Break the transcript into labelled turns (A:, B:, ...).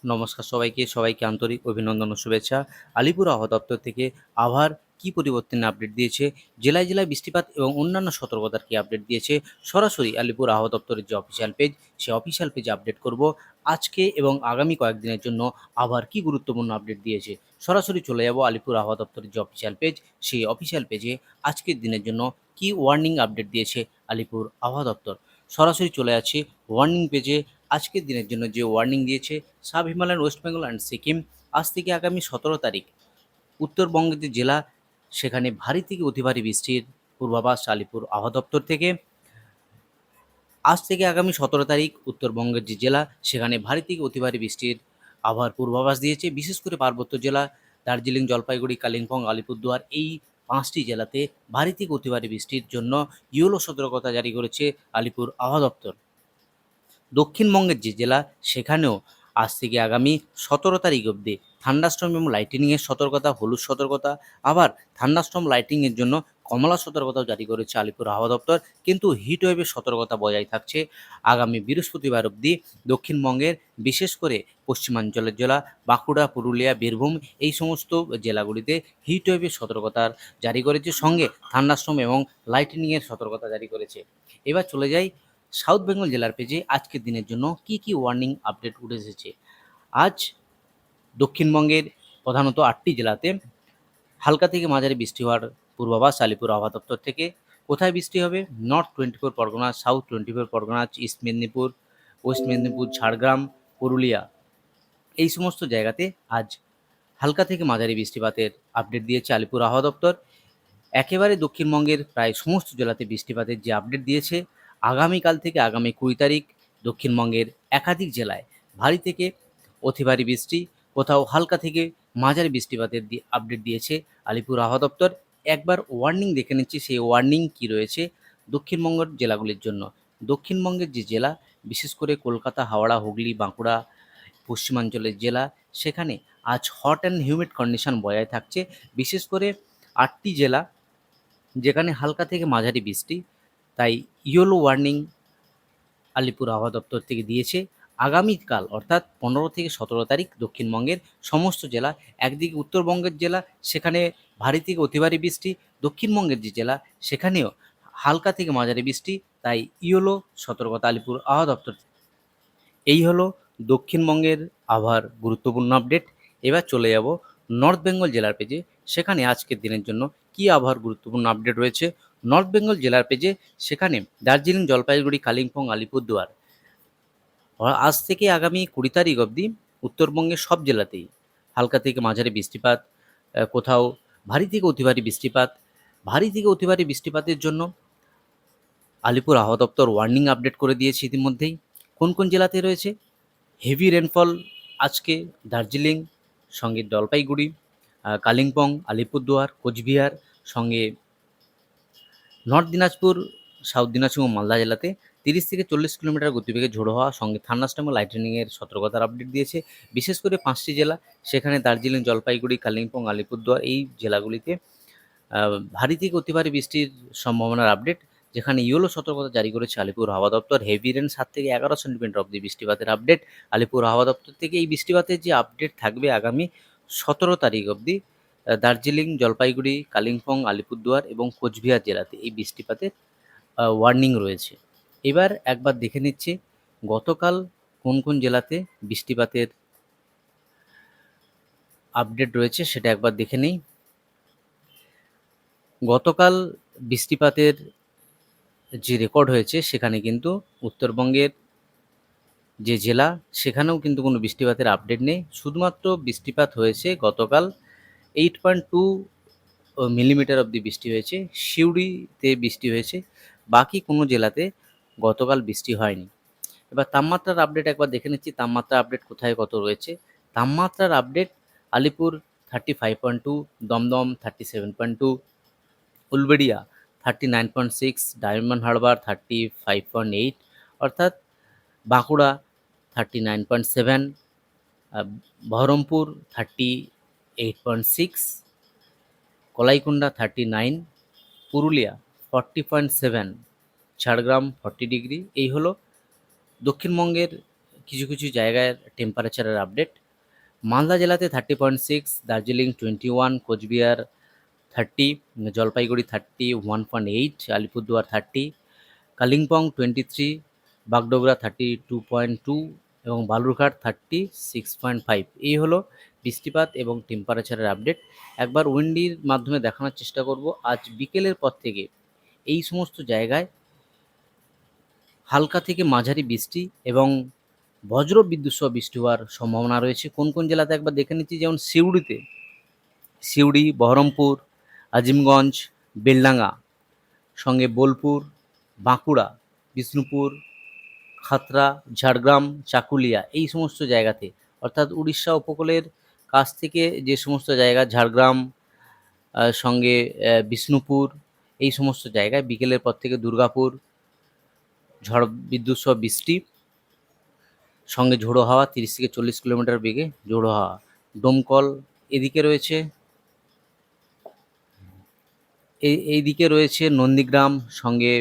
A: নমস্কার সবাইকে আন্তরিক অভিনন্দন ও শুভেচ্ছা। আলিপুর আবহাওয়া দপ্তর থেকে আবহাওয়ার কী পরিবর্তনের আপডেট দিয়েছে, জেলায় জেলায় বৃষ্টিপাত এবং অন্যান্য সতর্কতার কী আপডেট দিয়েছে, সরাসরি আলিপুর আবহাওয়া দপ্তরের যে অফিসিয়াল পেজ, সেই অফিসিয়াল পেজে আপডেট করব। আজকে এবং আগামী কয়েকদিনের জন্য আবহাওয়ার কী গুরুত্বপূর্ণ আপডেট দিয়েছে, সরাসরি চলে যাব আলিপুর আবহাওয়া দপ্তরের যে অফিসিয়াল পেজ, সেই অফিসিয়াল পেজে আজকের দিনের জন্য কী ওয়ার্নিং আপডেট দিয়েছে আলিপুর আবহাওয়া দপ্তর। সরাসরি চলে যাচ্ছি ওয়ার্নিং পেজে। আজকের দিনের জন্য যে ওয়ার্নিং দিয়েছে, sub Himalayan, West Bengal and Sikkim, আজ থেকে আগামী 17 তারিখ উত্তরবঙ্গের যে জেলা, সেখানে ভারী থেকে অতি ভারী বৃষ্টির পূর্বাভাস আলিপুর আবহাওয়া দপ্তর থেকে। আজ থেকে আগামী 17 তারিখ উত্তরবঙ্গের যে জেলা, সেখানে ভারী থেকে অতি ভারী বৃষ্টির আবহাওয়ার পূর্বাভাস দিয়েছে। বিশেষ করে পার্বত্য জেলা দার্জিলিং, জলপাইগুড়ি, কালিম্পং, আলিপুরদুয়ার, এই 5টি জেলাতে ভারী থেকে অতি ভারী বৃষ্টির জন্য ইয়েলো সতর্কতা জারি করেছে আলিপুর আবহাওয়া দপ্তর। দক্ষিণবঙ্গের যে জেলা, সেখানেও আজ থেকে আগামী 17 তারিখ অবধি থান্ডারস্টর্ম এবং লাইটিনিংয়ের সতর্কতা, হলুদ সতর্কতা, আবার থান্ডারস্টর্ম লাইটিংয়ের জন্য কমলা সতর্কতাও জারি করেছে আলিপুর আবহাওয়া দপ্তর। কিন্তু হিট ওয়েভের সতর্কতা বজায় থাকছে আগামী বৃহস্পতিবার অবধি। দক্ষিণবঙ্গের বিশেষ করে পশ্চিমাঞ্চলের জেলা বাঁকুড়া, পুরুলিয়া, বীরভূম, এই সমস্ত জেলাগুলিতে হিট ওয়েভের সতর্কতা জারি করেছে, সঙ্গে থান্ডারস্টর্ম এবং লাইটিনিংয়ের সতর্কতা জারি করেছে। এবার চলে যাই সাউথ বেঙ্গল জেলার পেজে আজকের দিনের জন্য কি কি ওয়ার্নিং আপডেট উঠে এসেছে। আজ দক্ষিণবঙ্গের প্রধানত 8টি জেলাতে হালকা থেকে মাঝারি বৃষ্টি হওয়ার পূর্বাভাস আলিপুর আবহাওয়া দপ্তর থেকে। কোথায় বৃষ্টি হবে? North 24 Pargana, south 24 Pargana, east Medinipur, West Medinipur, Jhargram, Purulia, এই সমস্ত জায়গাতে আজ হালকা থেকে মাঝারি বৃষ্টিপাতের আপডেট দিয়েছে আলিপুর আবহাওয়া দপ্তর। একেবারে দক্ষিণবঙ্গের প্রায় সমস্ত জেলাতে বৃষ্টিপাতের যে আপডেট দিয়েছে, আগামীকাল থেকে আগামী 20 তারিখ দক্ষিণবঙ্গের একাধিক জেলায় ভারী থেকে অতি ভারী বৃষ্টি, কোথাও হালকা থেকে মাঝারি বৃষ্টিপাতের আপডেট দিয়েছে আলিপুর আবহাওয়া দপ্তর। একবার ওয়ার্নিং দেখে নিচ্ছি, সেই ওয়ার্নিং কি রয়েছে দক্ষিণবঙ্গের জেলাগুলির জন্য। দক্ষিণবঙ্গের যে জেলা, বিশেষ করে কলকাতা, হাওড়া, হুগলি, বাঁকুড়া, পশ্চিমাঞ্চলের জেলা, সেখানে আজ হট অ্যান্ড হিউমিড কন্ডিশন বজায় থাকছে। বিশেষ করে 8টি জেলা যেখানে হালকা থেকে মাঝারি বৃষ্টি, তাই ইয়েলো ওয়ার্নিং আলিপুর আবহাওয়া দপ্তর থেকে দিয়েছে। আগামীকাল অর্থাৎ 15 থেকে 17 তারিখ দক্ষিণবঙ্গের সমস্ত জেলা, একদিকে উত্তরবঙ্গের জেলা, সেখানে ভারী থেকে অতি ভারী বৃষ্টি, দক্ষিণবঙ্গের যে জেলা, সেখানেও হালকা থেকে মাঝারি বৃষ্টি, তাই ইয়েলো সতর্কতা আলিপুর আবহাওয়া দপ্তর। এই হলো দক্ষিণবঙ্গের আবহাওয়ার গুরুত্বপূর্ণ আপডেট। এবার চলে যাব নর্থ বেঙ্গল জেলার পেজে, সেখানে আজকের দিনের জন্য কী আবহাওয়ার গুরুত্বপূর্ণ আপডেট রয়েছে। নর্থ বেঙ্গল জেলার পেজে সেখানে দার্জিলিং, জলপাইগুড়ি, কালিম্পং, আলিপুরদুয়ার, আজ থেকে আগামী 20 তারিখ অবধি উত্তরবঙ্গের সব জেলাতেই হালকা থেকে মাঝারি বৃষ্টিপাত, কোথাও ভারী থেকে অতি ভারী বৃষ্টিপাত। ভারী থেকে অতি ভারী বৃষ্টিপাতের জন্য আলিপুর আবহাওয়া দপ্তর ওয়ার্নিং আপডেট করে দিয়েছে ইতিমধ্যেই। কোন কোন জেলাতে রয়েছে হেভি রেনফল? আজকে দার্জিলিং, সঙ্গে জলপাইগুড়ি, কালিম্পং, আলিপুরদুয়ার, কোচবিহার, সঙ্গে নর্থ দিনাজপুর, সাউথ দিনাজপুর ও মালদা জেলাতে 30 থেকে 40 কিলোমিটার গতিবেগে ঝোড়ো হওয়া, সঙ্গে থান্ডারস্টর্ম ও লাইটনিংয়ের সতর্কতার আপডেট দিয়েছে। বিশেষ করে 5টি জেলা, সেখানে দার্জিলিং, জলপাইগুড়ি, কালিম্পং, আলিপুরদুয়ার, এই জেলাগুলিতে ভারী থেকে অতি ভারী বৃষ্টির সম্ভাবনার আপডেট, যেখানে ইয়েলো সতর্কতা জারি করেছে আলিপুর হাওয়া দপ্তর। হেভি রেন 7 থেকে 11 সেন্টিমিটার অবধি বৃষ্টিপাতের আপডেট আলিপুর হাওয়া দপ্তর থেকে। এই বৃষ্টিপাতের যে আপডেট থাকবে আগামী 17 তারিখ অবধি দার্জিলিং, জলপাইগুড়ি, কালিম্পং, আলিপুরদুয়ার এবং কোচবিহার জেলাতে এই বৃষ্টিপাতের ওয়ার্নিং রয়েছে। এবার একবার দেখে নিচ্ছি গতকাল কোন কোন জেলাতে বৃষ্টিপাতের আপডেট রয়েছে, সেটা একবার দেখে নিই। গতকাল বৃষ্টিপাতের যে রেকর্ড হয়েছে, সেখানে কিন্তু উত্তরবঙ্গের যে জেলা, সেখানেও কিন্তু কোনো বৃষ্টিপাতের আপডেট নেই। শুধুমাত্র বৃষ্টিপাত হয়েছে গতকাল 8.2 মিলিমিটার অবধি বৃষ্টি হয়েছে, সিউড়িতে বৃষ্টি হয়েছে, বাকি কোনো জেলাতে গতকাল বৃষ্টি হয়নি। এবার তাপমাত্রার আপডেট একবার দেখে নিচ্ছি, তাপমাত্রার আপডেট কোথায় কত রয়েছে। তাপমাত্রার আপডেট আলিপুর 35.2, দমদম 37.2, উলবেড়িয়া 39.6, ডায়মন্ড হারবার 35.8, অর্থাৎ বাঁকুড়া 39.7, বহরমপুর 38.6, কলাইকুণ্ডা 39, পুরুলিয়া 40.7, ঝাড়গ্রাম 40 ডিগ্রি। এই হলো দক্ষিণবঙ্গের কিছু কিছু জায়গায় টেম্পারেচারের আপডেট। মালদা জেলাতে 30.6, দার্জিলিং 21, কোচবিহার 30, জলপাইগুড়ি 31.8, আলিপুরদুয়ার 30, কালিম্পং 23, বাগডোগরা 32.2 এবং বালুরঘাট 36.5। এই হলো বৃষ্টিপাত এবং টেম্পারেচারের আপডেট। একবার উইন্ডির মাধ্যমে দেখানোর চেষ্টা করব। আজ বিকেলের পর থেকে এই সমস্ত জায়গায় হালকা থেকে মাঝারি বৃষ্টি এবং বজ্র বিদ্যুৎ সহ বৃষ্টি হওয়ার সম্ভাবনা রয়েছে। কোন কোন জেলাতে একবার দেখে নিচ্ছি, যেমন সিউড়ি, বহরমপুর, আজিমগঞ্জ, বেলডাঙ্গা, সঙ্গে বোলপুর, বাঁকুড়া, বিষ্ণুপুর, খাতড়া, ঝাড়গ্রাম, চাকুলিয়া, এই সমস্ত জায়গাতে, অর্থাৎ উড়িষ্যা উপকূলের কাছ থেকে যে সমস্ত জায়গা, ঝাড়গ্রাম সঙ্গে বিষ্ণুপুর, এই সমস্ত জায়গায় বিকেলের পর থেকে দুর্গাপুর, ঝড় বিদ্যুৎ সহ বৃষ্টি, সঙ্গে ঝোড়ো হাওয়া 30 থেকে 40 কিলোমিটার বেগে ঝোড়ো হাওয়া। দমকল এদিকে রয়েছে, এইদিকে রয়েছে নন্দীগ্রাম, সঙ্গে